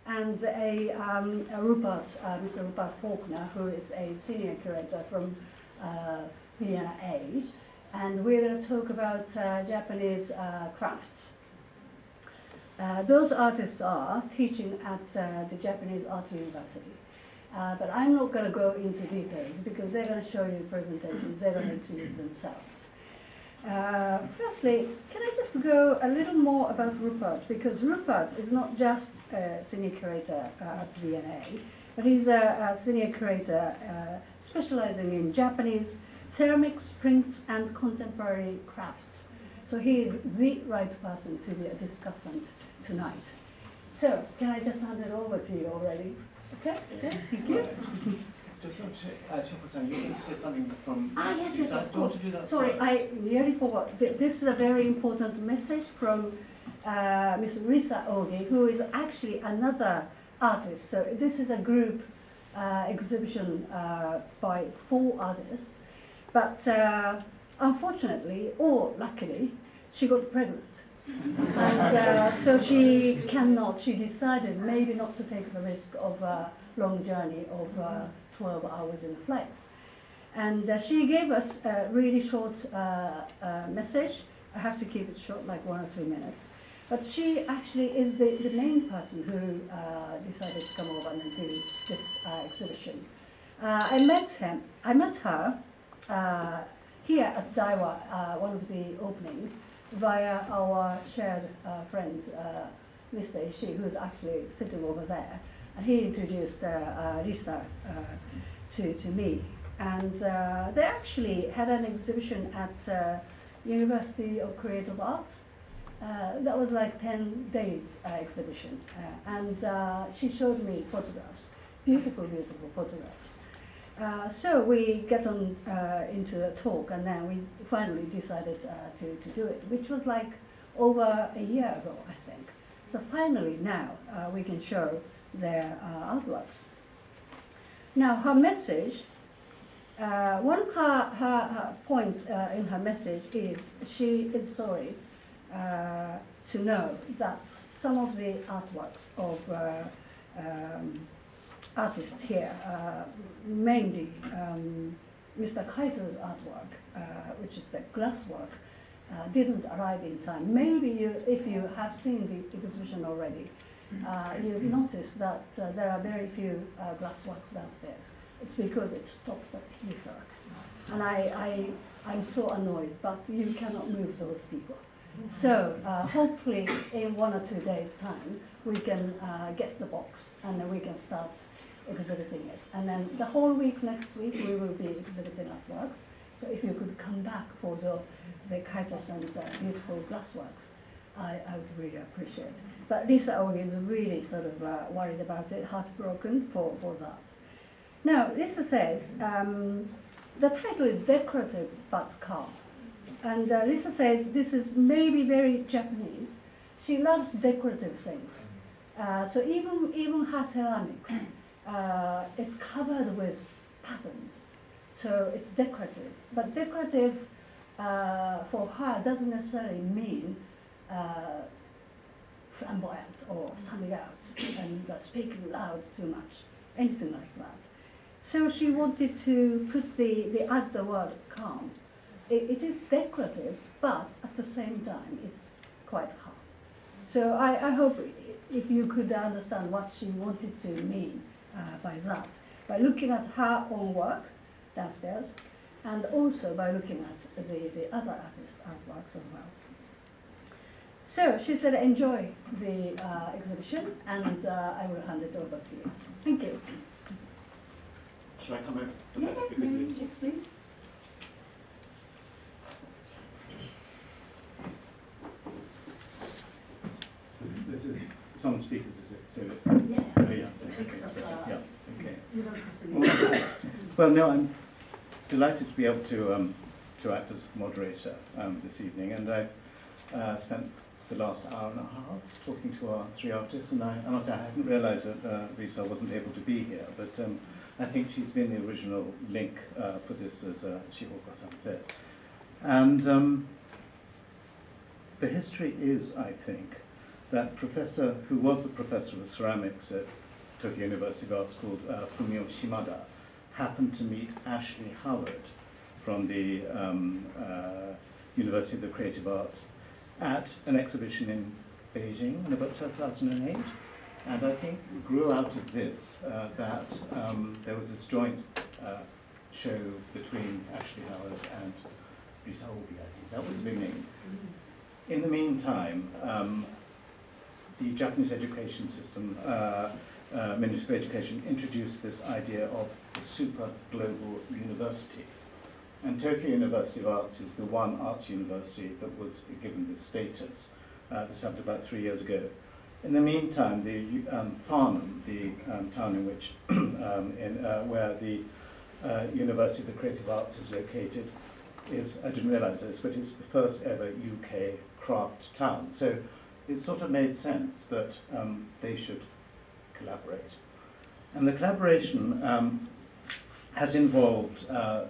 and Mr. Rupert Faulkner, who is a senior curator from Vienna A, and we're going to talk about Japanese crafts. Those artists are teaching at the Japanese Art University. But I'm not going to go into details because they're going to show you presentations, they're going to introduce themselves. Firstly, can I just go a little more about Rupert? Because Rupert is not just a senior curator at VNA, but he's a senior curator specializing in Japanese ceramics, prints, and contemporary crafts. So he is the right person to be a discussant tonight. So, can I just hand it over to you already? Okay, okay, thank you. Just want to check, you want to say something from yes, yes, of course. Do that Sorry, first. I nearly forgot. This is a very important message from Ms. Risa Ogi, who is actually another artist. So this is a group exhibition by 4 artists. But unfortunately, or luckily, she got pregnant. And so she decided maybe not to take the risk of a long journey of 12 hours in a flight. And she gave us a really short message. I have to keep it short, like 1 or 2 minutes. But she actually is the main person who decided to come over and do this exhibition. I met her here at Daiwa, one of the openings, via our shared friend, Mr. Ishii, who's actually sitting over there. And he introduced Risa to me. And they actually had an exhibition at University of Creative Arts. That was like 10 days exhibition. And she showed me photographs, beautiful, beautiful photographs. So we get on into a talk, and then we finally decided to do it, which was like over a year ago, I think. So finally now we can show their artworks. Now her message, one of her points in her message is she is sorry to know that some of the artworks of artists here, mainly Mr. Kaito's artwork, which is the glass work, didn't arrive in time. Maybe if you have seen the exhibition already, you've noticed that there are very few glass works downstairs. It's because it stopped at Heathrow. And I'm so annoyed, but you cannot move those people. So hopefully in 1 or 2 days' time, we can get the box and then we can start exhibiting it. And then the whole week next week, we will be exhibiting artworks. So if you could come back for the Kaito-san's beautiful glassworks, I would really appreciate it. But Lisa Ogi is really sort of worried about it, heartbroken for that. Now, Lisa says, the title is Decorative but Calm. And Lisa says this is maybe very Japanese. She loves decorative things. So even her ceramics, it's covered with patterns. So it's decorative. But decorative for her doesn't necessarily mean flamboyant or standing out and speaking loud too much, anything like that. So she wanted to put add the word calm. It is decorative, but at the same time, it's quite calm. So I hope if you could understand what she wanted to mean by that, by looking at her own work downstairs, and also by looking at the other artists' artworks as well. So she said, enjoy the exhibition, and I will hand it over to you. Thank you. Shall I come over? Yes, please. This is it's on the speakers, is it? So Yeah. Oh, yeah. So, okay. You don't have to Well, no, I'm delighted to be able to act as moderator this evening, and I've spent the last hour and a half talking to our 3 artists, and I must say I hadn't realised that Risa wasn't able to be here, but I think she's been the original link for this, as Shihoka-san said. And the history is, I think, that professor, who was the professor of ceramics at Tokyo University of Arts called Fumio Shimada, happened to meet Ashley Howard from the University of the Creative Arts at an exhibition in Beijing in about 2008. And I think grew out of this that there was this joint show between Ashley Howard and Risa Obi, I think. That was beginning. In the meantime, the Japanese education system, Ministry of Education, introduced this idea of a super global university. And Tokyo University of Arts is the one arts university that was given this status. This happened about 3 years ago. In the meantime, the Farnham, the town in which, where the University of the Creative Arts is located, is, I didn't realise this, but it's the first ever UK craft town. So it sort of made sense that they should collaborate. And the collaboration has involved the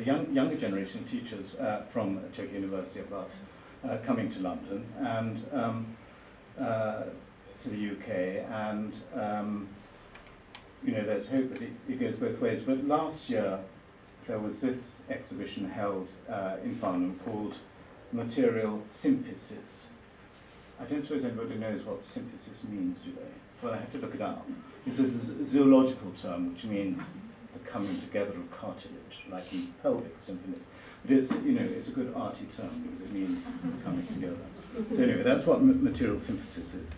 younger generation of teachers from Tokyo University of Arts coming to London and to the UK, and you know, there's hope that it goes both ways. But last year there was this exhibition held in Farnham called Material Synthesis. I don't suppose anybody knows what synthesis means, do they? Well, I had to look it up. It's a zoological term which means the coming together of cartilage, like in pelvic symphonies. But it's, you know, it's a good arty term because it means coming together. So anyway, that's what material synthesis is.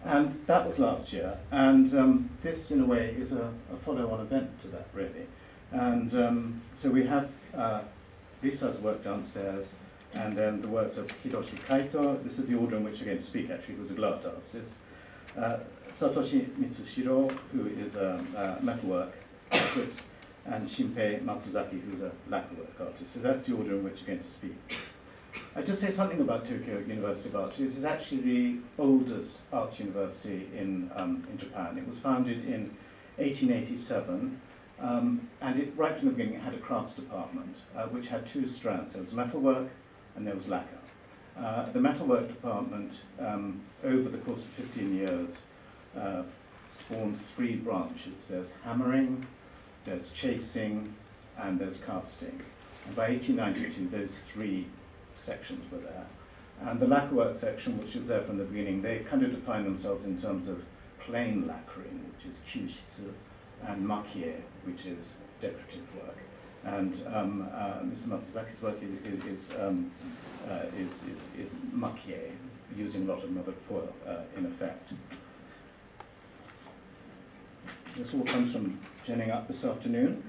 And that was last year, and this, in a way, is a follow-on event to that, really. And so we have Risa's work downstairs, and then the works of Hiroshi Kaito. This is the order in which you're going to speak, actually, who's a glass artist. Satoshi Mitsushiro, who is a metalwork artist, and Shinpei Matsuzaki, who's a lacquerwork artist. So that's the order in which you're going to speak. I'd just say something about Tokyo University of Arts. This is actually the oldest arts university in Japan. It was founded in 1887, and it, right from the beginning, it had a crafts department, which had two strands. There was metalwork and there was lacquer. The metalwork department, over the course of 15 years, spawned three branches. There's hammering, there's chasing, and there's casting. And by 1892, those three sections were there. And the lacquerwork section, which was there from the beginning, they kind of defined themselves in terms of plain lacquering, which is kyushitsu, and makie, which is decorative work. And Mr. Matsuzaki's work is makie, using a lot of mother of pearl in effect. This all comes from genning up this afternoon.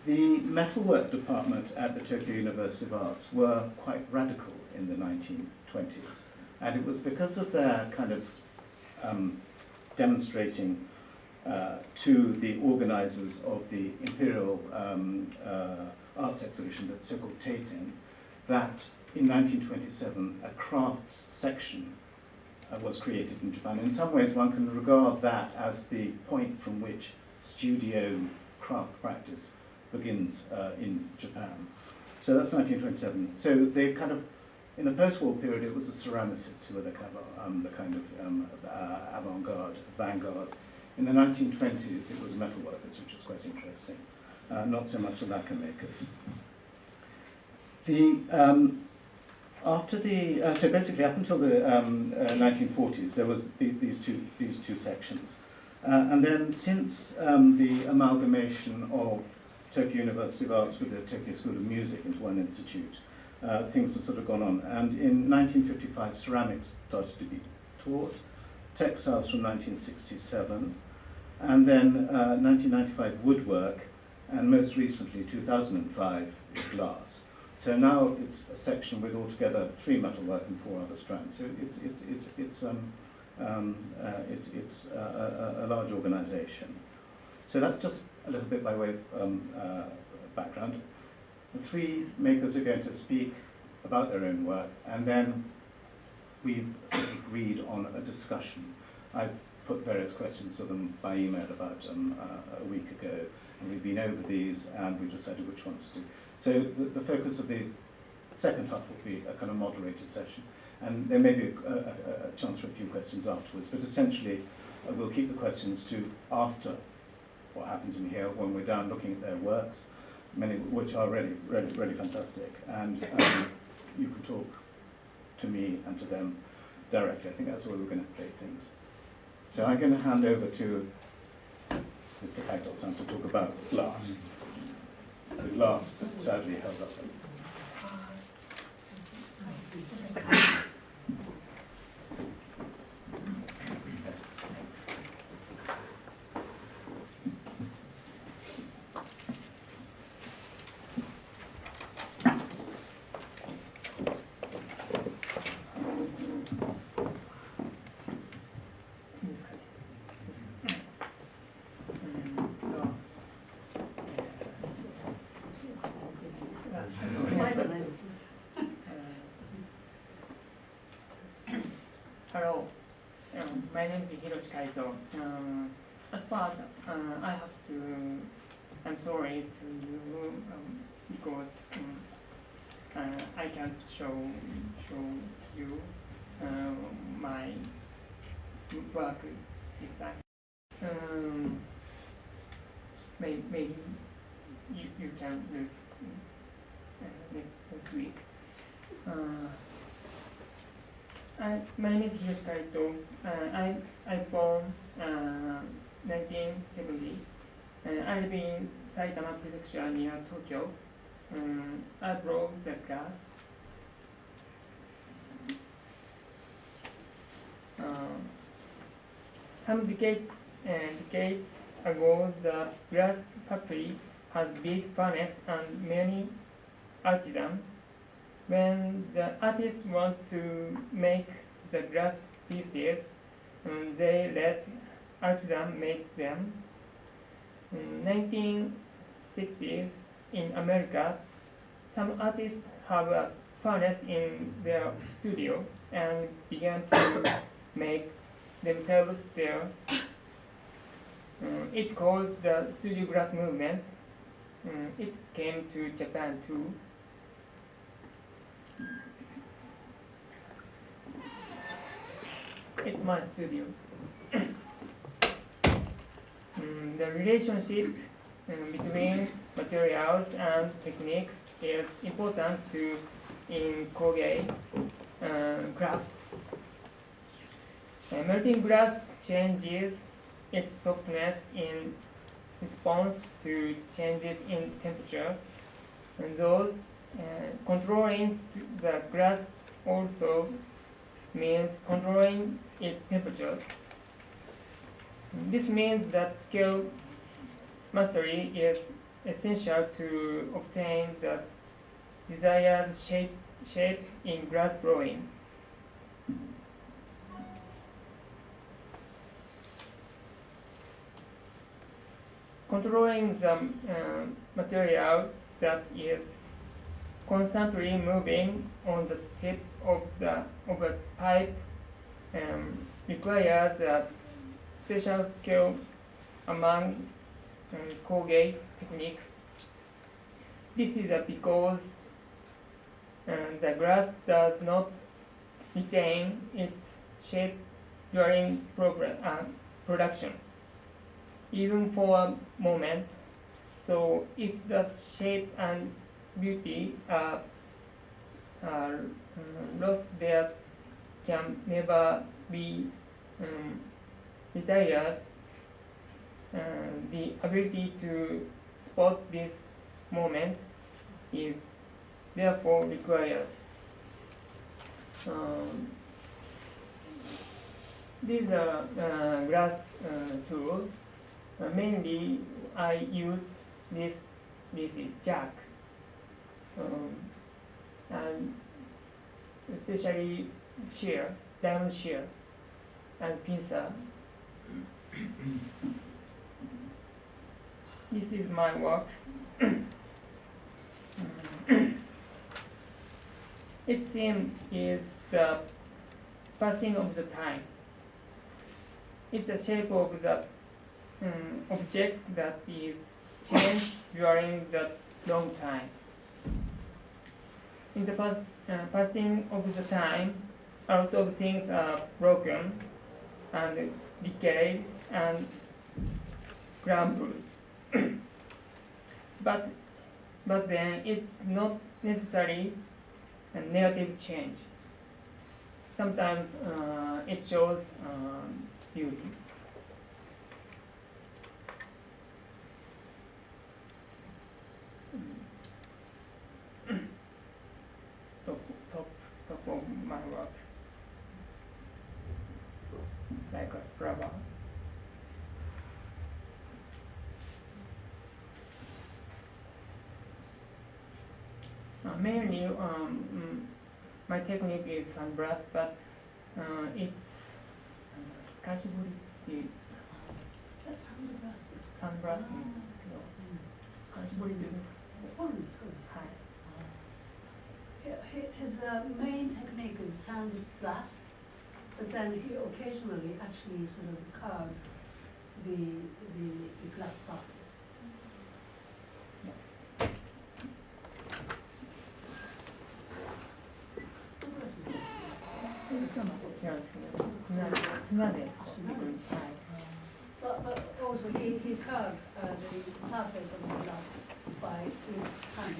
The metalwork department at the Tokyo University of Arts were quite radical in the 1920s. And it was because of their kind of demonstrating to the organizers of the Imperial Arts Exhibition, the so-called Teiten, that in 1927 a crafts section was created in Japan. In some ways one can regard that as the point from which studio craft practice begins in Japan. So that's 1927. So they kind of, in the post-war period, it was the ceramicists who were the kind of avant-garde, vanguard. In the 1920s, it was metalworkers, which was quite interesting, not so much the lacquer makers. So basically, up until the 1940s, there was these two sections, and then since the amalgamation of Tokyo University of Arts with the Tokyo School of Music into one institute, things have sort of gone on. And in 1955, ceramics started to be taught, textiles from 1967, and then 1995, woodwork, and most recently, 2005, glass. So now it's a section with altogether 3 metalwork and 4 other strands. So it's a large organisation. So that's just a little bit by way of background. The 3 makers are going to speak about their own work, and then we've sort of agreed on a discussion. I put various questions to them by email about a week ago, and we've been over these and we've decided which ones to do. So the focus of the second half will be a kind of moderated session. And there may be a chance for a few questions afterwards, but essentially we'll keep the questions to after what happens in here when we're down looking at their works, many of which are really fantastic. And you can talk to me and to them directly. I think that's the way we're going to play things. So I'm going to hand over to Mr. Kagdal-san to talk about glass. The glass sadly held up. Hello, my name is Hiroshi Kaito. At first, I'm sorry to you because I can't show you my work this time. Maybe you can look next week. My name is Hiroshi Kaito. I born 1970. I live in Saitama Prefecture near Tokyo. I broke the glass. Some decades ago, the glass factory had big furnace and many artisans. When the artists want to make the glass pieces, they let artisans make them. In 1960s in America, some artists have a furnace in their studio and began to make themselves there. It's called the studio glass movement. It came to Japan too. It's my studio. The relationship between materials and techniques is important in Koge craft. Melting glass changes its softness in response to changes in temperature, and those controlling the glass also means controlling its temperature. This means that skill mastery is essential to obtain the desired shape in glass blowing. Controlling the material that is constantly moving on the tip of a pipe requires a special skill among Koge techniques. This is because the glass does not retain its shape during production, even for a moment. So if the shape and beauty are lost, there can never be retired. The ability to spot this moment is therefore required. These are glass tools. Mainly, I use this is jack, and especially shear, diamond shear, and pincer. This is my work. Its theme is the passing of the time. It's the shape of the object that is changed during the long time. in the passing of the time, a lot of things are broken and decayed and crumbled. but then it's not necessarily a negative change. Sometimes it shows beauty. top of my work, like a flower. Mainly, my technique is sunburst, but it's skashibori. Sunburst. His main technique is sand blast, but then he occasionally actually sort of carve the glass surface. But also he carved the surface of the glass with sand.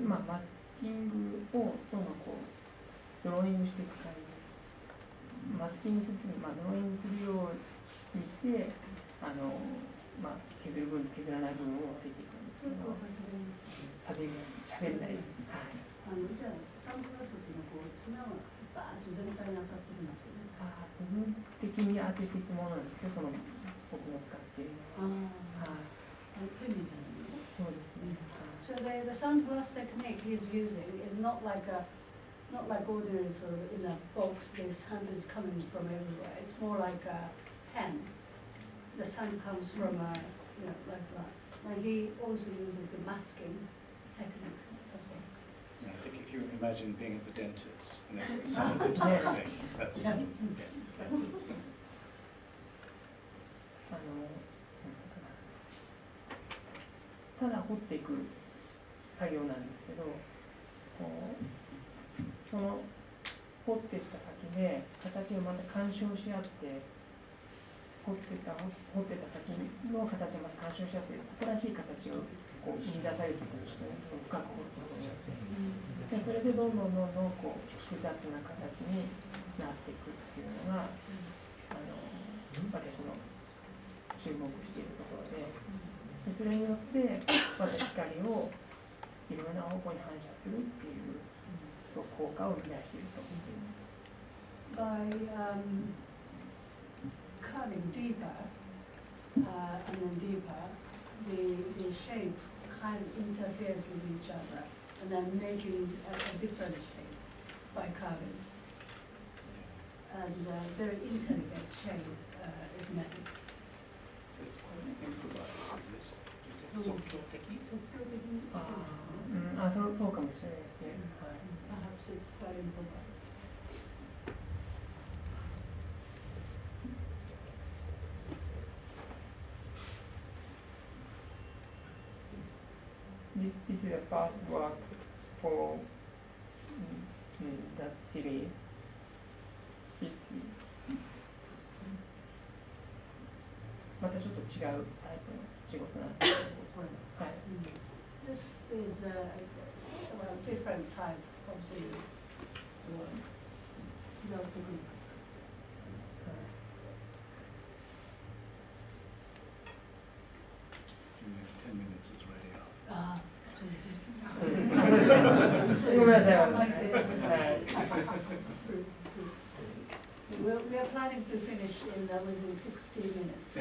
マスキングをどんどんこうドローイングしていく感じです。マスキングするときに、ドローイングするようにして、削る分と削らない部分を分けていくんですけど、しゃべれないです。じゃあサンプラスっていうのはこう砂がバーッと全体に当たってるんですよね。部分的に当てていくものなんですけど、その僕の使っているのは。ペンみたいなのね。そうですね。So the sandblast technique he's using is not like ordinary sort of in a box. The sand is coming from everywhere. It's more like a pen. The sand comes from like that. And he also uses the masking technique as well. Yeah, I think if you imagine being at the dentist and they've got sanded thing, that's sort of, yeah. ただ彫っていく作業なんですけど、その彫っていった先で形をまた干渉し合って彫ってた先の形をまた干渉し合って新しい形をこう生み出されていくんですね。深く彫ることによって。でそれでどんどんこう複雑な形になっていくっていうのが私の注目しているところで。それによってまた光をいろいろな方向に反射するっていう効果を生み出していると思っています。By carving deeper and then deeper, the shape kind of interferes with each other and then making a different shape by carving. And very intricate shape is made. It's quite an improvise, is it? You say即興的? そうかもしれないですね。Perhaps it's quite improvised. This is the first work for that series.またちょっと違うタイプの仕事なんですけど、はい。This is a different type of the work. 違うテクニック。10 minutes is ready up. ああ、そうですね。ごめんなさい。We are planning to finish within 60 minutes,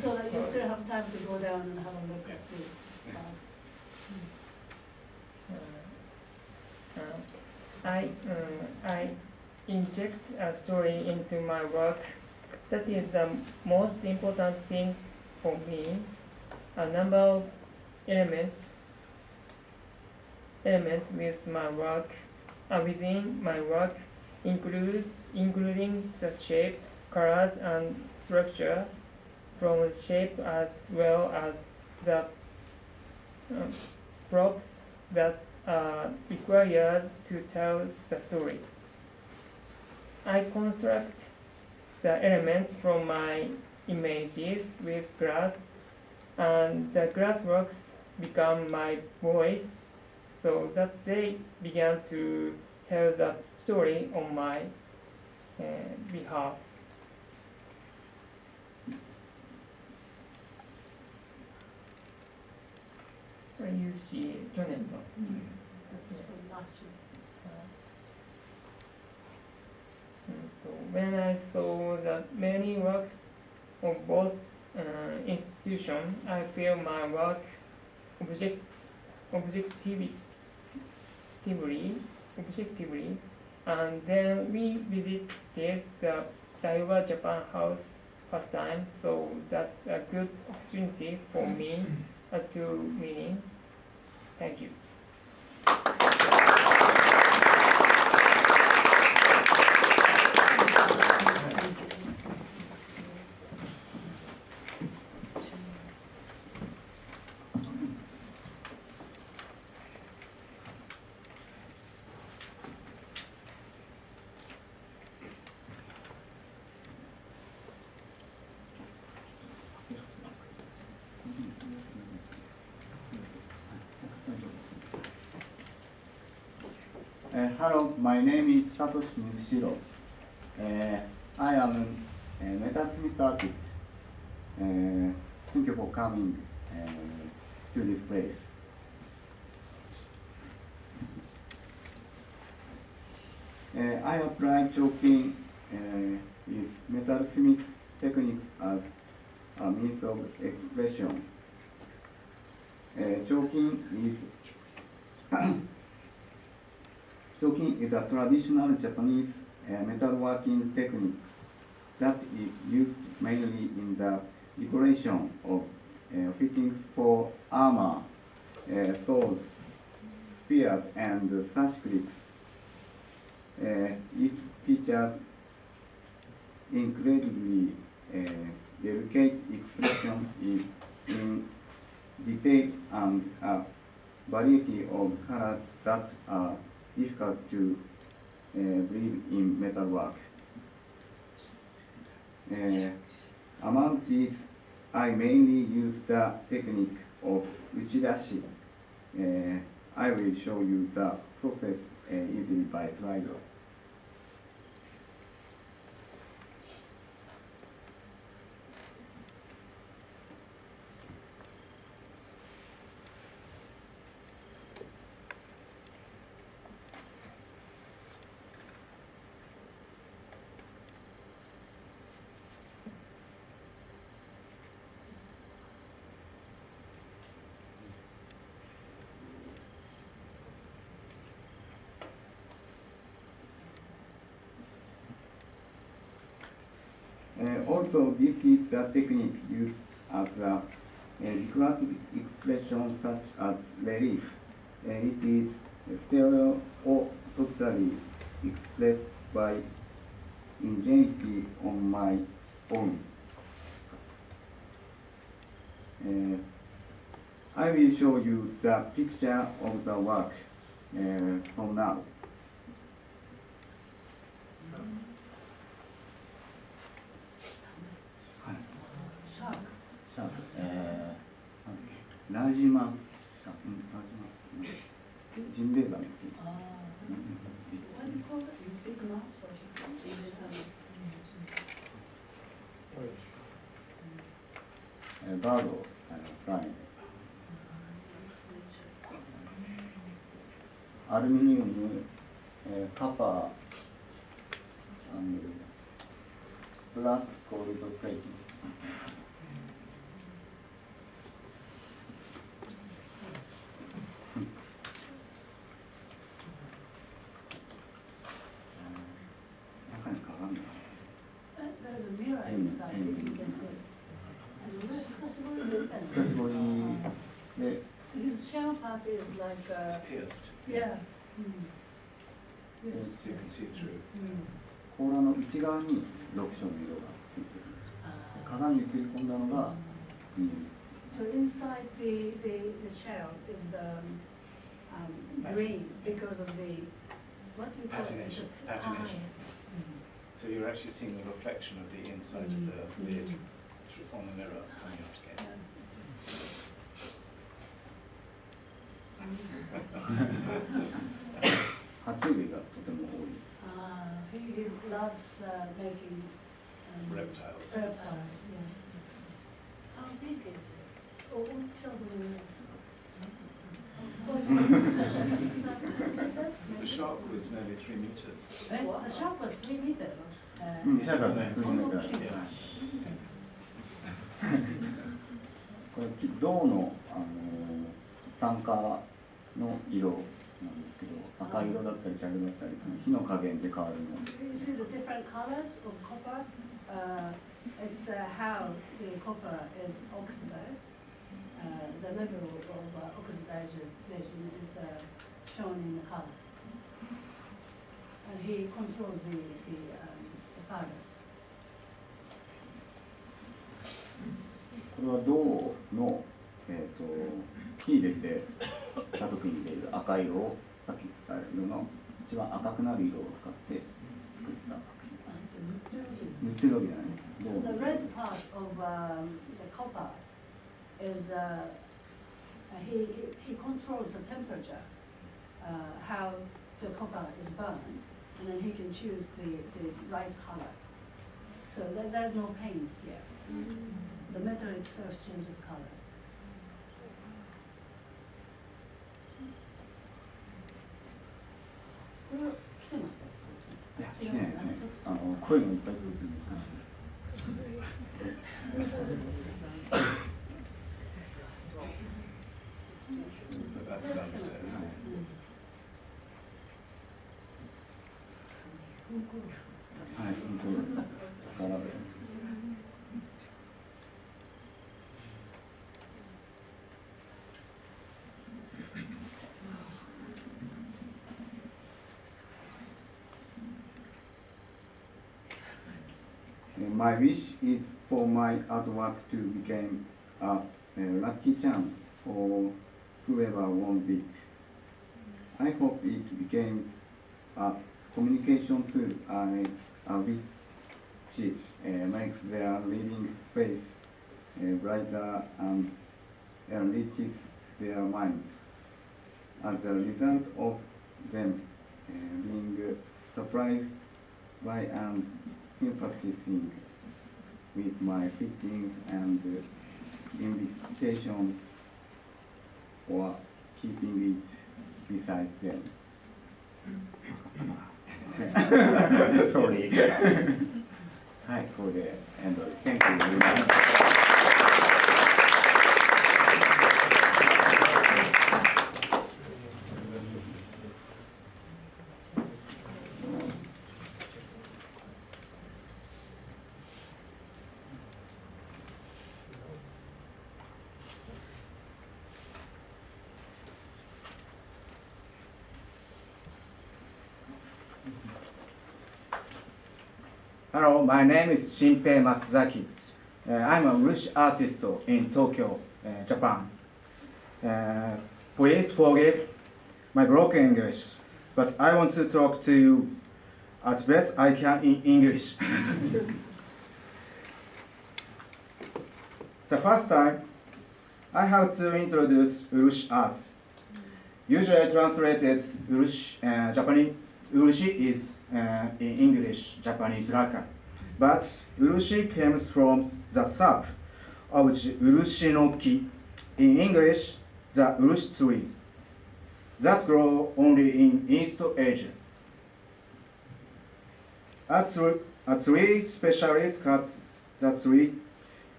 so that you still have time to go down and have a look at the bags. I inject a story into my work. That is the most important thing for me. A number of elements elements with my work within my work, including the shape, colors, and structure, from the shape as well as the props that are required to tell the story. I construct the elements from my images with glass, and the glass works become my voice, so that they began to tell the story on my behalf. これ有志去年の、When I saw that many works of both institutions, I feel my work objectively, and then we visited the Daiwa Japan House first time, so that's a good opportunity for me to meeting. Thank you. Hello, my name is Satoshi Mizushiro. I am a metalsmith artist. Thank you for coming to this place. I apply choking with metalsmith techniques as a means of expression. Choking is a traditional Japanese metalworking technique that is used mainly in the decoration of fittings for armor, swords, spears, and such clips. It features incredibly delicate expression in detail and a variety of colors that are difficult to breed in metalwork. Among these, I mainly use the technique of uchidashi. I will show you the process easily by slide. Also, this is the technique used as a decorative expression such as relief. It is stereotypically expressed by ingenuity on my own. I will show you the picture of the work from now. ラジマジンベエザメっていうバードフライアルミニウムカパープラスコールドプレーティング少し彫りで his shell part is like, Pierced. yeah. So you can see through. 甲羅の内側に6色の色がついてる。鏡に映り込んだのが見える。So inside the shell is green because of the, what do you call Patination. it? Patination. So you're actually seeing the reflection of the inside of the lid on the mirror coming out again. He loves making Reptiles. reptiles, yeah. How big is it? Oh, it's The shark was nearly 3 meters. The shark was 3 meters. シャガー数メーター。 Yes. これ銅の酸化の色なんですけど、赤色だったり茶色だったり、その火の加減で変わるの。You see the different colors of copper. It's how the copper is oxidized. The level of oxidation is shown in the color. And he controls the fibers. これは銅の、火入れてた時に出る赤色をさっき伝える色の一番赤くなる色を使って作った作品。塗ってるわけじゃないです。 The red part of the copper is he controls the temperature, how the copper is burned, and then he can choose the right color. So there's no paint here. The metal itself changes colors. これ来てました？いや、来てないですね。声もいっぱい作ってるんですから。 But that's downstairs. はい、本当に力で。My wish is for my artwork to become a lucky charm for whoever wants it. I hope it becomes a communication tool which makes their living space brighter and enriches their minds. As a result of them being surprised by and sympathizing with my fittings and invitations or keeping it beside them. Sorry. はい、これでエンドです。Thank you very much. Hello, my name is Shinpei Matsuzaki. I'm a Rush artist in Tokyo, Japan. Please forgive my broken English, but I want to talk to you as best I can in English. The first time, I have to introduce Urushi art. Usually translated Urushi, Japanese, Urushi is in English, Japanese raka. But urushi comes from the sap of the urushi no ki, in English, the urushi trees, that grow only in East Asia. A tree specialist cuts the tree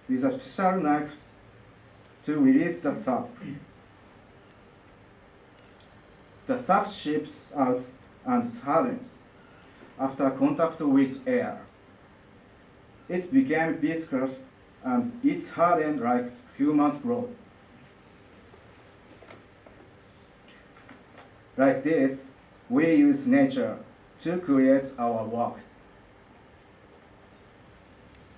with a special knife to release the sap. The sap ships out and hardens after contact with air. It became viscous and it hardened like human blood. Like this, we use nature to create our works.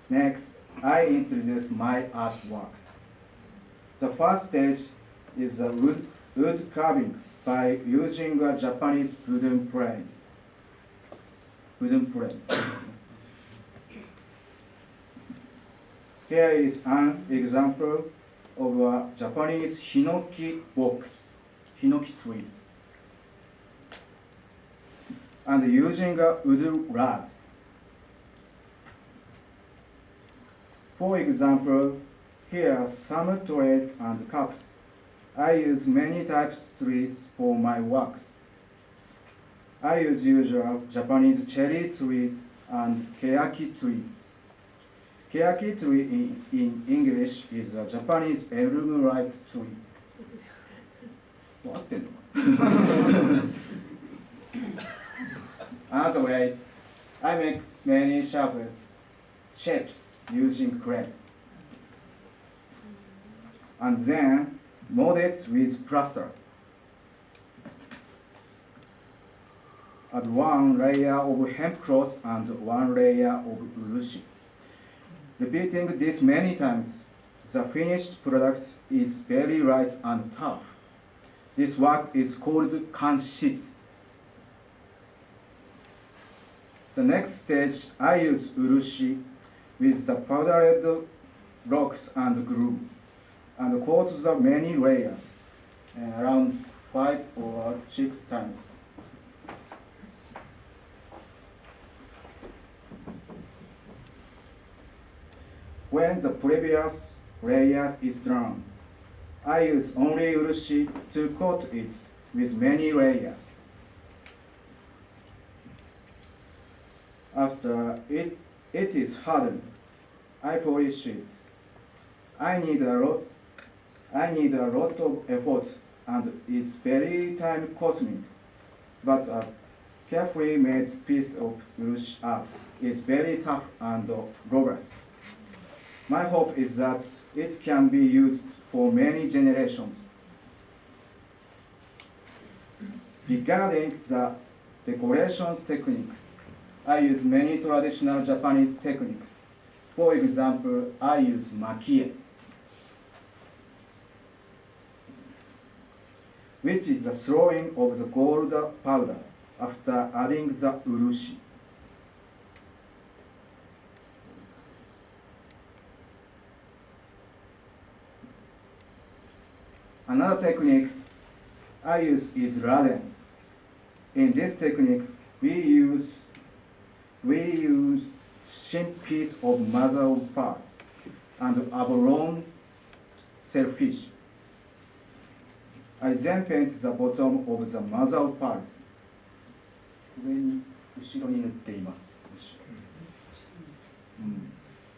Next, I introduce my artworks. The first stage is a wood carving by using a Japanese wooden frame. Here is an example of a Japanese hinoki box, hinoki trees, and using a wood rods. For example, here are some trays and cups. I use many types of trees for my works. I use usual Japanese cherry trees and keaki tree. Keaki tree in English is a Japanese elm-like tree. 合ってんのAnother way, I make many shapes using clay, and then mold it with plaster. Add one layer of hemp cloth and one layer of urushi. Repeating this many times, the finished product is very light and tough. This work is called kanshitsu. The next stage, I use urushi with the powdered blocks and glue, and coat the many layers, around 5 or 6 times. When the previous layer is done, I use only urushi to coat it with many layers. After it is hardened, I polish it. I need a lot of effort, and it's very time consuming. But a carefully made piece of urushi art is very tough and robust. My hope is that it can be used for many generations. Regarding the decorations techniques, I use many traditional Japanese techniques. For example, I use makie, which is the throwing of the gold powder after adding the urushi. Another technique I use is raden. In this technique, we use thin piece of mother of pearl and abalone shellfish. I then paint the bottom of the mother of pearls. 上に後ろに塗っています。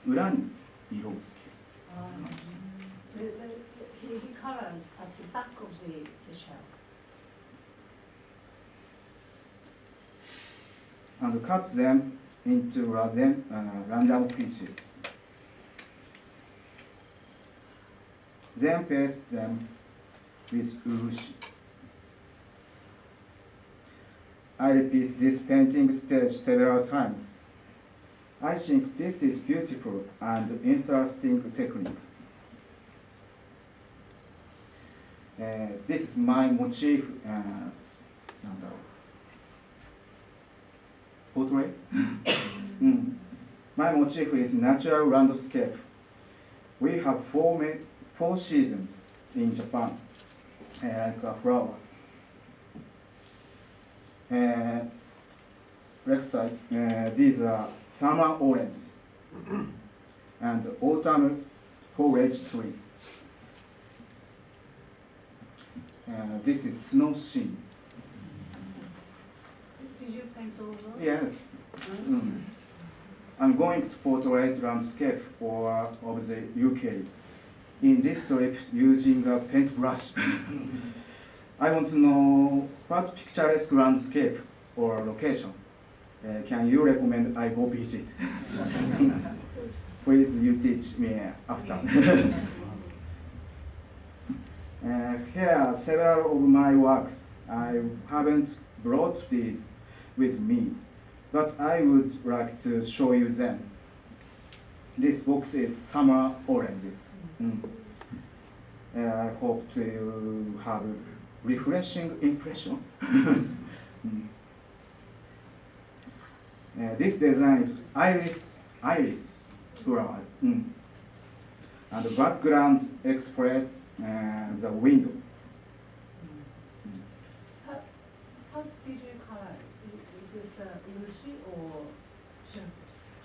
裏に色をつける。He colors at the back of the shell. And cut them into random pieces. Then paste them with urushi. I repeat this painting stage several times. I think this is beautiful and interesting techniques. This is my motif, portrait. My motif is natural landscape. We have four seasons in Japan, like a flower. Left side, these are summer orange and autumn foliage trees. This is snow scene. Did you paint all those? Yes. I'm going to portray landscape of the UK in this trip using a paintbrush. I want to know what picturesque landscape or location can you recommend I go visit? Please you teach me after. Here are several of my works I haven't brought these with me, but I would like to show you them. This box is summer oranges. I hope to have a refreshing impression. This design is iris flowers. And the background express the window. How did you color it? Is this urushi or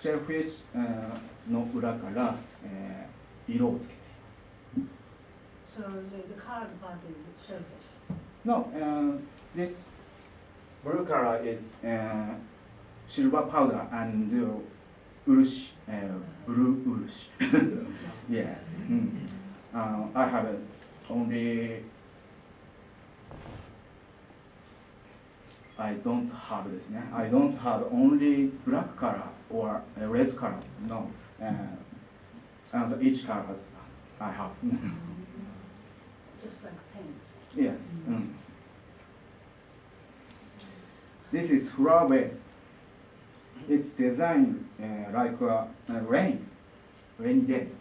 shellfish? Shellfish の裏から色をつけています。So the colored part is shellfish. No, this blue color is silver powder and urushi, blue urushi. Yes. I have only. I don't have this. I don't have only black color or red color. No. And each colors I have. Just like paint. Yes. This is flower vase. It's designed like a rainy days.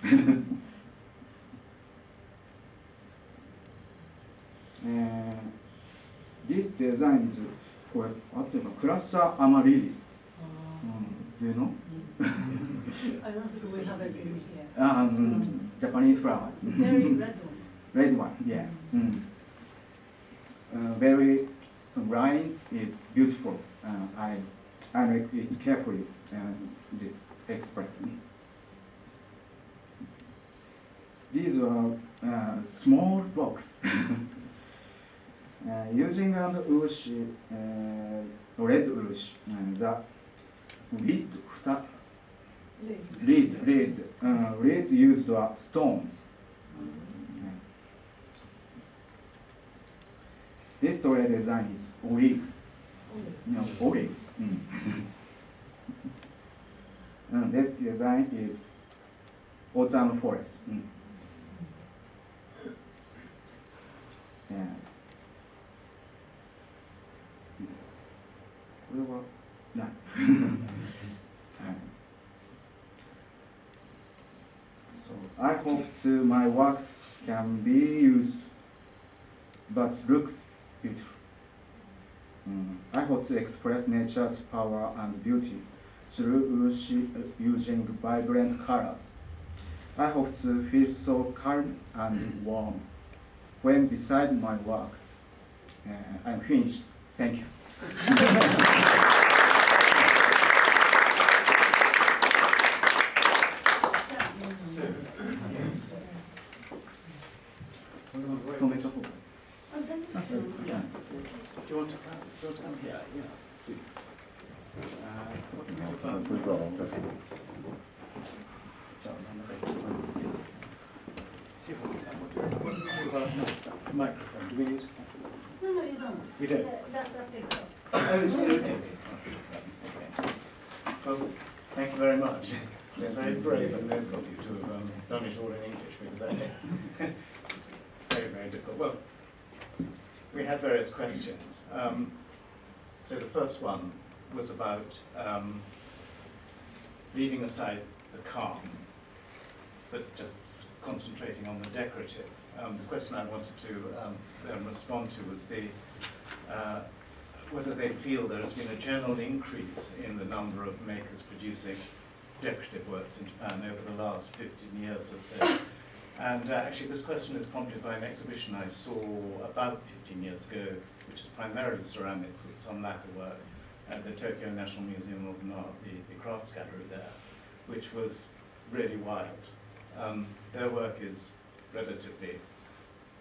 This design is これあっていうかクラッサーアマリリス。Do you know? I don't think we have it in here. Japanese flower. Very red one. Red one, yes. Very, some lines is beautiful. I make it carefully. This expression. These are small box. Using an urushi, red urushi, the lead used stones. This toy design is olives. No, olives. This design is autumn forest. Yeah. これはない。So I hope my works can be used, but looks beautiful. I hope to express nature's power and beauty through using vibrant colors. I hope to feel so calm and warm when beside my works. I'm finished. Thank you. Do you want to come here? Yeah, please. What do you think about microphone? Do we need? No, you don't. We don't. That takes off. Oh, it's okay. Okay. Well, thank you very much. It's very brave and noble of you to have done it all in English, because I know it's very, very difficult. Well, we had various questions. So the first one was about leaving aside the calm, but just concentrating on the decorative. The question I wanted to respond to was whether they feel there has been a general increase in the number of makers producing decorative works in Japan over the last 15 years or so. And actually this question is prompted by an exhibition I saw about 15 years ago, which is primarily ceramics with some lacquer work at the Tokyo National Museum of Art, the crafts gallery there, which was really wild. Their work is relatively,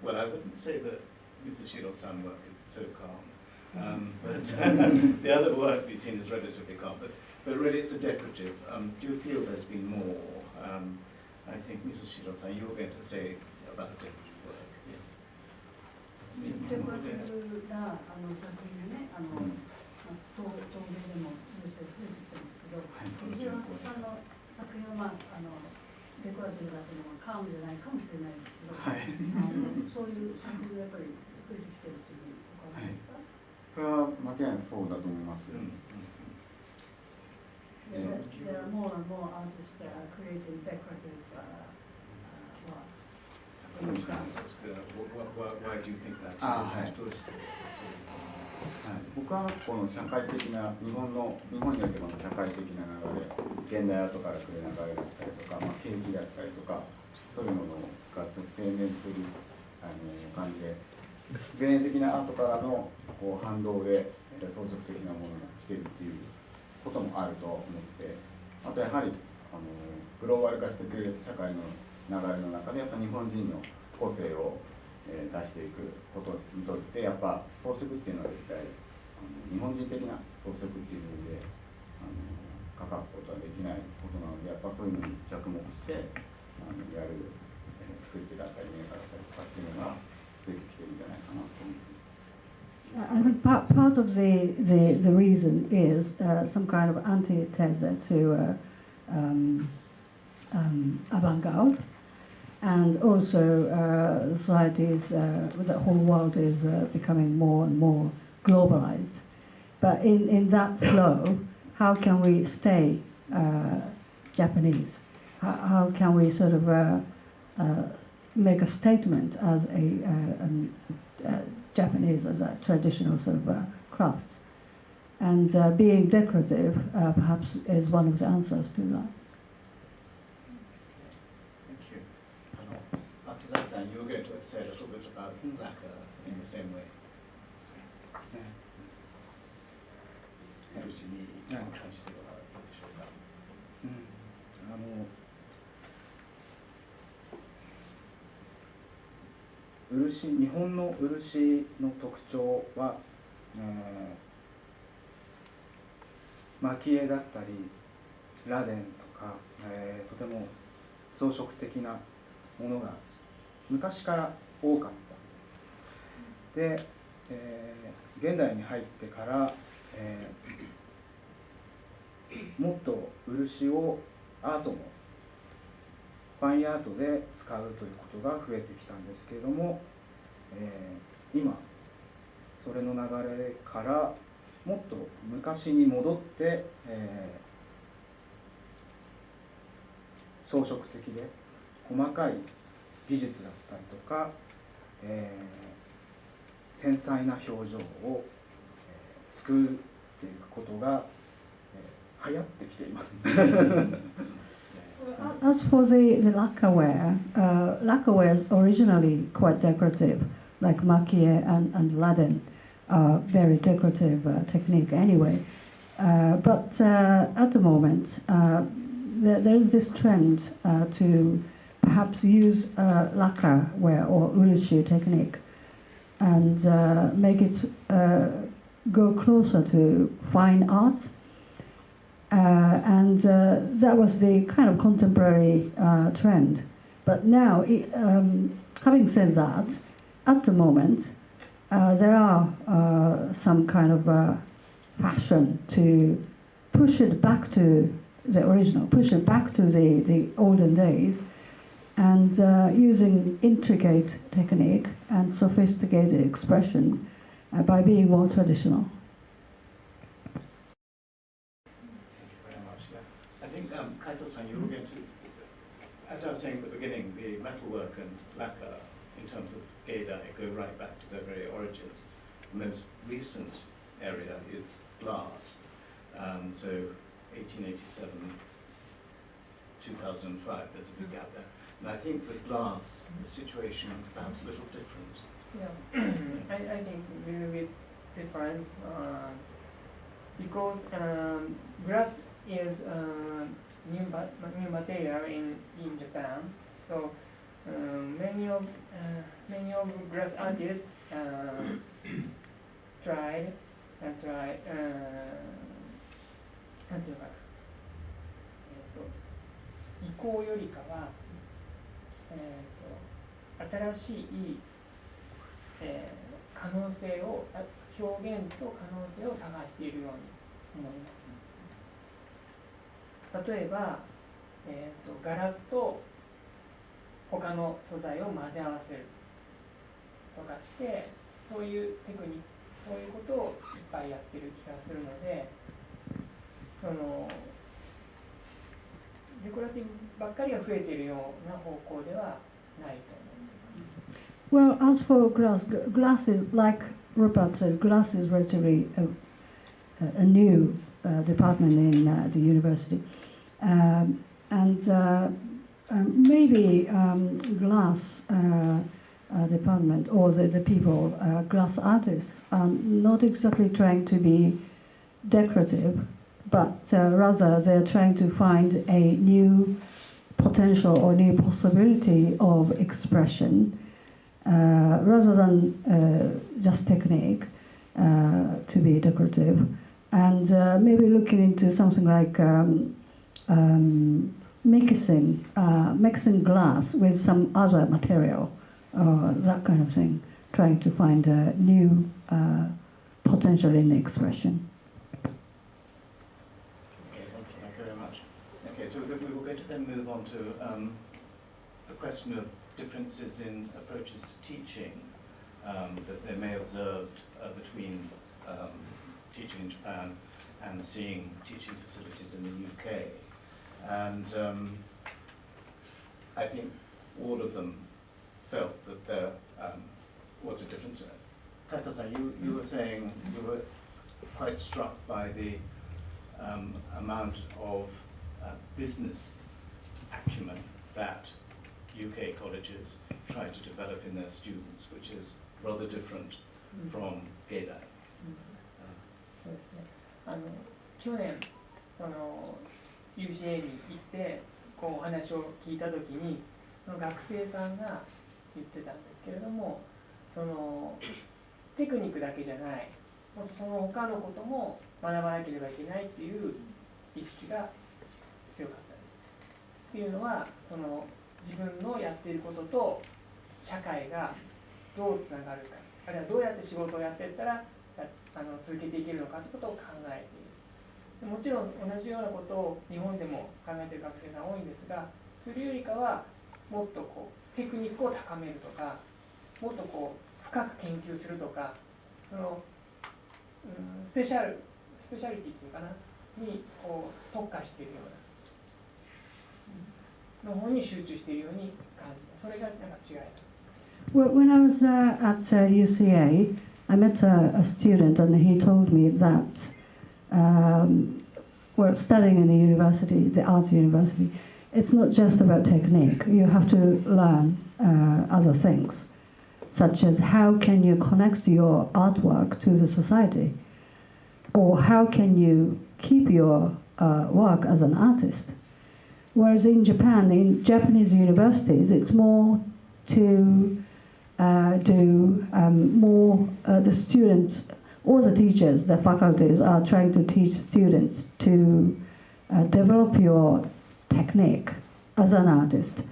well, I wouldn't say that Mr. Shiro-san work is so calm, but the other work we've seen is relatively calm, but really it's a decorative. Do you feel there's been more? I think Mrs. Shiro-san, you were going to say about decorative work. Yeah. デコラティブな作品がね、陶芸でも増えてきてますけど、藤原さんの作品は、デコラティブだというのはカームじゃないかもしれないですけど、そういう作品がやっぱり増えてきてるというふうにお考えですか？それは間違いなくそうだと思います。There are more and more artists that are creating decorative works. Why do you think that is? はい、僕はこの社会的な日本においてこの社会的な流れ、現代アートから来る流れだったりとか、景気だったりとか、そういうものが低迷している感じで、前衛的なアートからのこう反動で装飾的なものが来ているっていうこともあると思ってて、あとやはりグローバル化していく社会の流れの中でやっぱ日本人の個性を出していくことにとってやっぱ装飾っていうのは絶対日本人的な装飾っていう意味で欠かすことはできないことなので、やっぱそういうのに着目してやる作ってだったりメーカーだったりとかっていうのが出てきてるんじゃないかなと思います。I think part of the reason is some kind of antithesis to avant-garde, and also societies, the whole world is becoming more and more globalized. But in that flow, how can we stay Japanese? How can we sort of make a statement as a Japanese, as a traditional sort of crafts? And being decorative perhaps is one of the answers to that. Thank you. Artisan, you were going to say a little bit about lacquer in the same way. 漆に関してはいかがでしょうか。日本の漆の特徴は、蒔絵だったり螺鈿とか、とても装飾的なものが昔から多かったんです。で、現代に入ってから、もっと漆をアートもファインアートで使うということが増えてきたんですけれども、今それの流れからもっと昔に戻って、装飾的で細かい技術だったりとか、繊細な表情を、作っていくことが、流行ってきています。As for the lacquerware, lacquerware is originally quite decorative, like maki and ladin are very decorative technique anyway. But at the moment, there is this trend to perhaps use lacquerware or urushi technique and make it go closer to fine arts. And that was the kind of contemporary trend. But now, having said that, at the moment, there are some kind of fashion to push it back to the original, push it back to the olden days, and using intricate technique and sophisticated expression by being more traditional. I think, Kaito-san, you were going to, as I was saying at the beginning, the metalwork and lacquer, in terms of geidai, go right back to their very origins. The most recent area is glass. So 1887, 2005, there's a big gap there. And I think with glass, the situation is perhaps a little different. Yeah, I think a little bit different because glass is new material in Japan. So many of glass artists triedなんていうか、移行よりかは、新しい、可能性を表現と可能性を探しているように思います。例えば、ガラスと他の素材を混ぜ合わせるとかして、そういうテクニッそういうことをいっぱいやってる気がするので、そのデコラティブばっかりが増えているような方向ではないと思います。 Well, as for glass is like Rupert said, glass is relatively a new department in the university, maybe glass department or the people, glass artists, are not exactly trying to be decorative, but rather they're trying to find a new potential or new possibility of expression, rather than just technique to be decorative, and maybe looking into something like mixing glass with some other material, that kind of thing, trying to find a new potential in expression. Okay, thank you very much. Okay, so we will going to then move on to the question of differences in approaches to teaching that they may have observed between teaching in Japan and seeing teaching facilities in the UK. And I think all of them felt that there was a difference. Kato-san, you were saying you were quite struck by the amount of business acumen that UK colleges try to develop in their students, which is rather different from Geidai. そうですね。去年その UCA に行ってこうお話を聞いたときに、その学生さんが言ってたんですけれども、そのテクニックだけじゃない、もっとその他のことも学ばなければいけないっていう意識が強かったです。っていうのは、その自分のやっていることと社会がどうつながるか、あるいはどうやって仕事をやっていったら続けていけるのかということを考えている。もちろん同じようなことを日本でも考えている学生さん多いんですが、それよりかはもっとこうテクニックを高めるとか、もっとこう深く研究するとか、その、スペシャリティっていうかなにこう特化しているようなの方に集中しているように感じた。それがなんか違いだ。Well, when I was at UCA, I met a student and he told me that well, studying in the university, the arts university, it's not just about technique. You have to learn other things, such as how can you connect your artwork to the society, or how can you keep your work as an artist. Whereas in Japan, in Japanese universities, it's more to do more the students, all the teachers, the faculties are trying to teach students to develop your technique as an artist,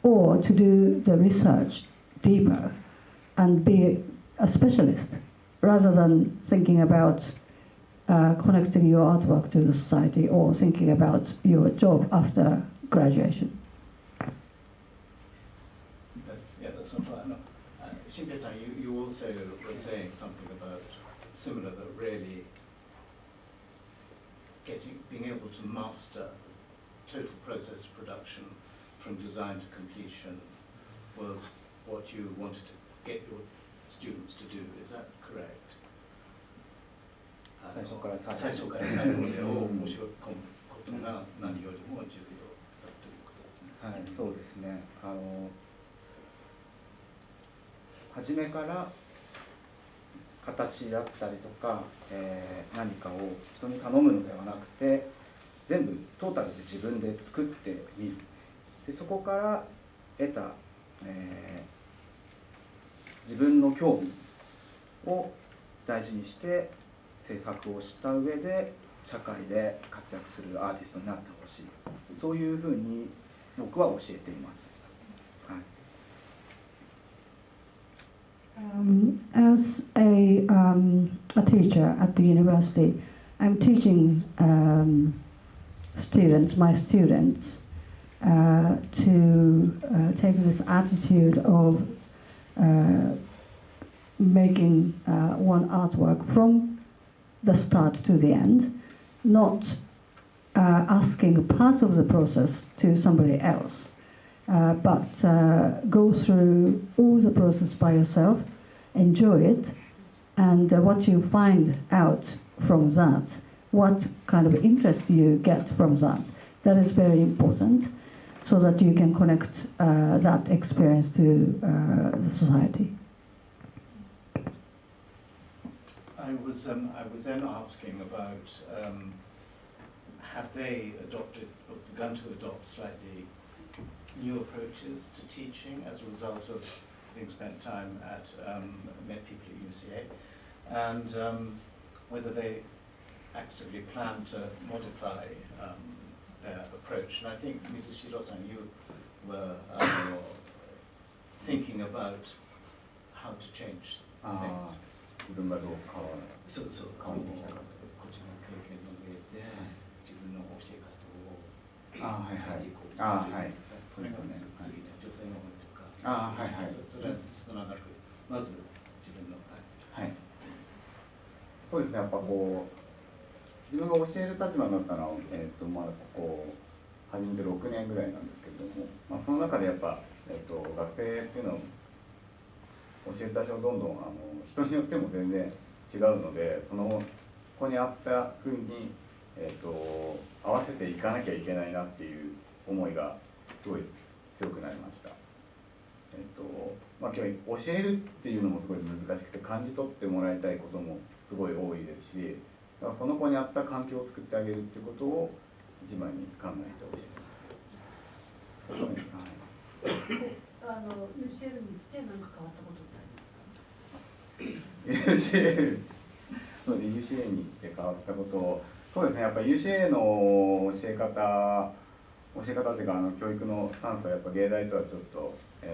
or to do the research deeper and be a specialist, rather than thinking about connecting your artwork to the society or thinking about your job after graduation. That's not right. No. Shinpei-san, you also were saying something about similar, that really being able to master the total process of production from design to completion was what you wanted to get your students to do. Is that correct? 最初から最初から最後までを面白く込むことが何よりも重要だということですね。はい、そうですね。初めから形だったりとか、何かを人に頼むのではなくて、全部トータルで自分で作ってみる。でそこから得た、自分の興味を大事にして制作をした上で社会で活躍するアーティストになってほしい。そういうふうに僕は教えています。はい。As a teacher at the university, I'm teaching my students, to take this attitude of making one artwork from the start to the end, not asking part of the process to somebody else, but go through all the process by yourself, enjoy it, and what you find out from that, what kind of interest you get from that, that is very important, so that you can connect that experience to the society. I was then asking about have they adopted or begun to adopt slightly new approaches to teaching as a result of having spent time at met people at UCA, and whether they actively plan to modify their approach. And I think, Mrs. Shiro-san, you were thinking about how to change things. 自分がどう変わるそうそう、変わってきたか。こっちの経験の上で自分の教え方をはいはい変えていこうはい。それが次に女性の方とか、はいはい。それはつながる。まず自分のはい。そうですね、やっぱこう自分が教える立場になったのはまだここ始めて6年ぐらいなんですけれども、その中でやっぱ学生っていうのを教える対象どんどん人によっても全然違うので、そのここにあった風に合わせていかなきゃいけないなっていう思いがすごい強くなりました。今日教えるっていうのもすごい難しくて、感じ取ってもらいたいこともすごい多いですし、だからその子に合った環境を作ってあげるっていうことを一番に考えてほしいです。UCL に来て何か変わったことってありますか？ UCA に行って変わったこと、そうですね、やっぱり UCA の教え方っていうか教育のスタンスはやっぱ芸大とはちょっと、違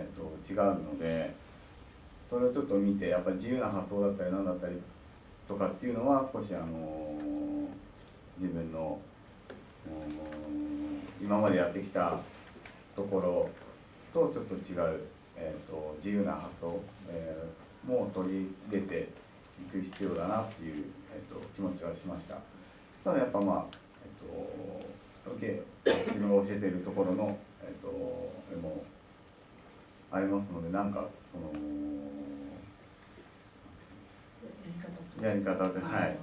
うので、それをちょっと見てやっぱり自由な発想だったり何だったりとかっていうのは少し自分の今までやってきたところとちょっと違う、自由な発想、も取り入れていく必要だなっていう、気持ちはしました。ただやっぱ自分が教えているところの、もありますので、なんかそのやり方で、はい、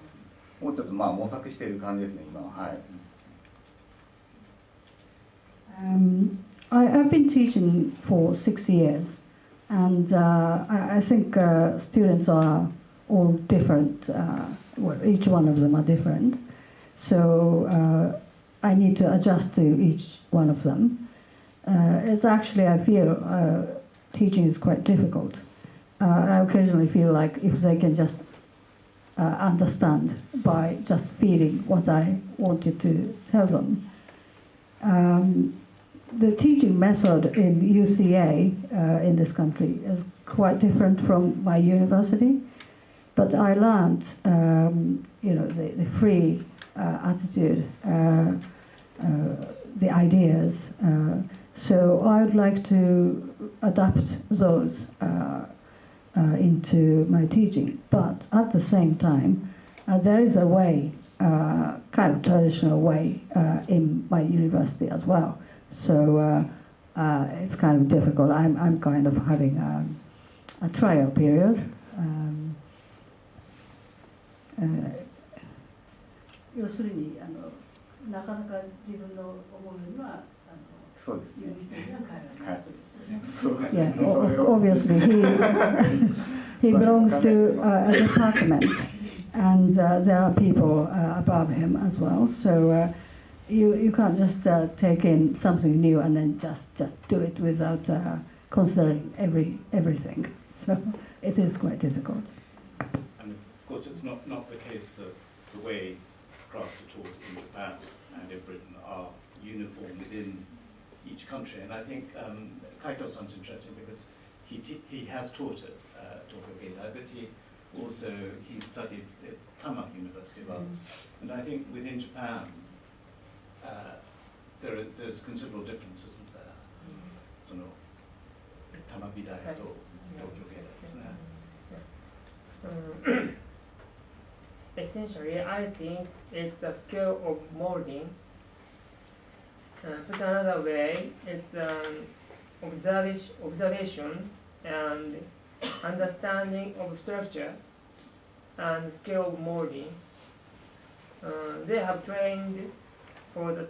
もうちょっと模索している感じですね、今は。はい。I've been teaching for 6 years, and I think students are all different. Well, each one of them are different, so I need to adjust to each one of them. It's actually, I feel teaching is quite difficult. I occasionally feel like if they can just understand by just feeling what I wanted to tell them. The teaching method in UCA in this country is quite different from my university, but I learned, the free attitude, the ideas. So I would like to adapt those into my teaching, but at the same time, there is a way, kind of traditional way in my university as well. So it's kind of difficult. I'm kind of having a trial period. 要するになかなか自分の思うようにはそうですね。Yeah, obviously he belongs to a department, and there are people above him as well. So you can't just take in something new and then just do it without considering everything. So it is quite difficult. And of course, it's not the case that the way crafts are taught in Japan and in Britain are uniform within each country. And I think Kaito-san's interesting because he has taught at Tokyo Geisha, but he studied at Tama University of Arts. And I think within Japan, there's considerable difference, isn't there? その Tama Bidai と Tokyo Geisha ですね。essentially, I think it's the skill of molding. Put another way, it's observation and understanding of structure and skill of molding. They have trained for the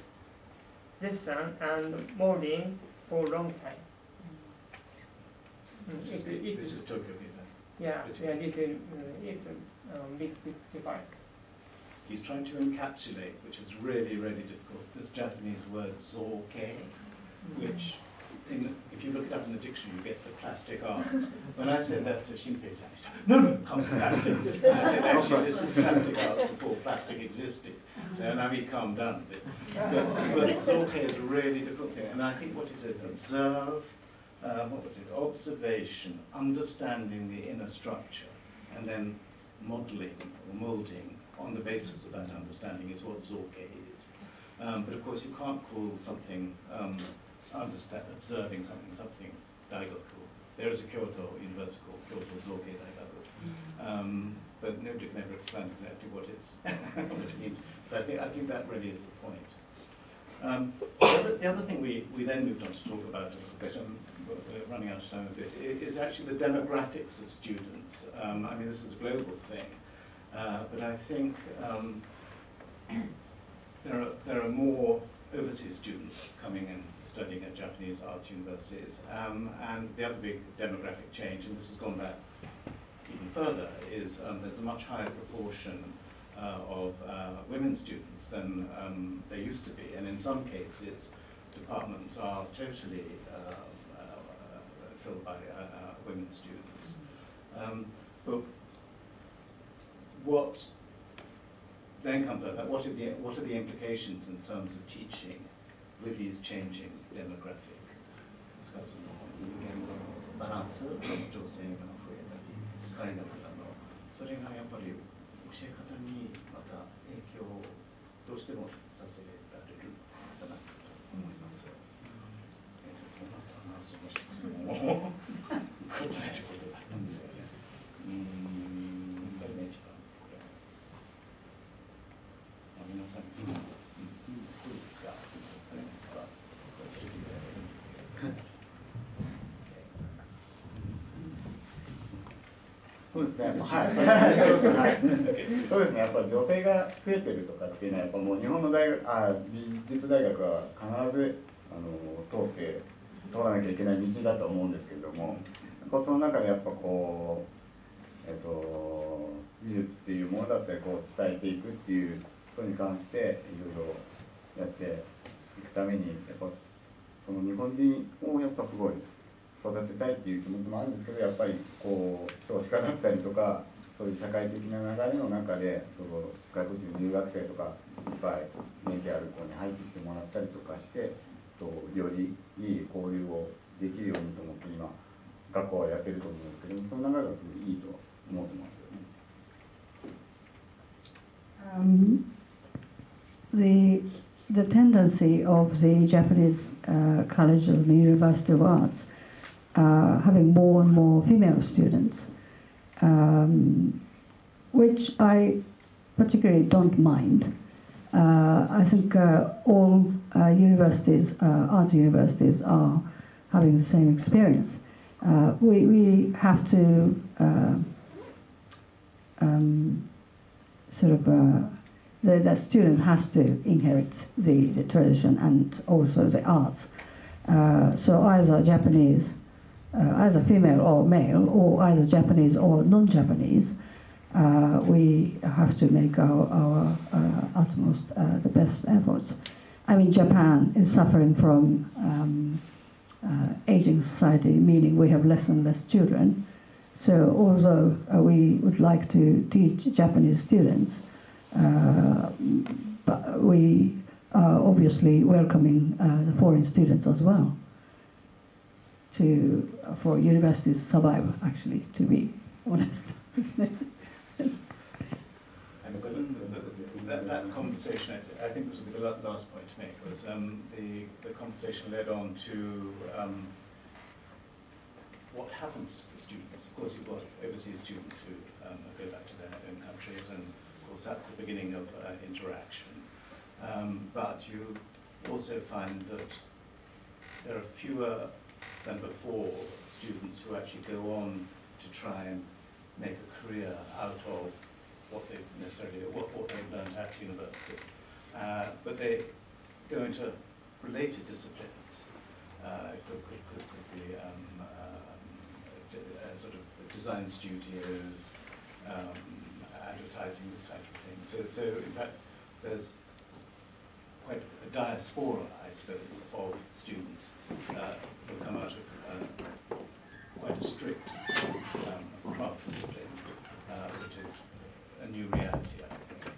design and molding for a long time. This is Tokyo, yeah, this is it's a big divide. He's trying to encapsulate, which is really, really difficult, this Japanese word zoke, which, if you look it up in the dictionary, you get the plastic arts. When I said that to Shinpei-san, he said, no, come on, plastic. And I said, actually, this is plastic arts before plastic existed. So now he calmed down a bit. But zoke is a really difficult thing. And I think what he said, observe, observation, understanding the inner structure, and then modeling or molding on the basis of that understanding is what zoke is. But of course, you can't call something observing something daigaku. There is a Kyoto university called Kyoto Zoke Daigaku, but nobody can ever explain exactly what it means. But I think that really is the point. The other thing we then moved on to talk about a little bit, and we're running out of time a bit, is actually the demographics of students. I mean, this is a global thing, but I think there are more overseas students coming and studying at Japanese arts universities. And the other big demographic change, and this has gone back even further, is there's a much higher proportion of women students than there used to be. And in some cases, departments are totally filled by women students. But what then comes out of that, what are the implications in terms of teaching with these changing demographic? ですからその人間のバランス、女性が増えたり、海外からのそれがやっぱり教え方にまた影響をどうしてもさせられるかなと思います。この後はその質問を答えることだったんですよね。誰が一番皆さん、どうですか？そうですね、そうですね、やっぱり女性が増えてるとかっていうのは、やっぱもう日本の美術大学は必ず通らなきゃいけない道だと思うんですけれども、その中でやっぱこう、美術っていうものだったりこう伝えていくっていうことに関していろいろやっていくために、やっぱその日本人をやっぱすごい育てたいっていう気持ちもあるんですけど、やっぱりこう少子化だったりとか、そういう社会的な流れの中で外国人留学生とかいっぱい免許ある子に入ってきてもらったりとかして、よりいい交流をできるようにと思って今学校はやってると思うんですけど、その流れはすごいいいと思ってますよね。The tendency of the Japanese colleges and the University of Arts having more and more female students, which I particularly don't mind. I think all universities, arts universities, are having the same experience. We have to the student has to inherit the tradition and also the arts. So either Japanese, either female or male, or either Japanese or non-Japanese, we have to make our utmost, the best efforts. I mean, Japan is suffering from aging society, meaning we have less and less children. So although we would like to teach Japanese students, but we are obviously welcoming the foreign students as well for universities to survive, actually, to be honest. That conversation, I think this will be the last point to make, was the conversation led on to what happens to the students. Of course, you've got overseas students who go back to their own countries, and of course that's the beginning of interaction. But you also find that there are fewer than before students who actually go on to try and make a career out of what they've learned at university. But they go into related disciplines. It could be sort of design studios, advertising, this type of thing. So in fact, there's quite a diaspora, I suppose, of students who come out of quite a strict craft discipline, which is a new reality, I think.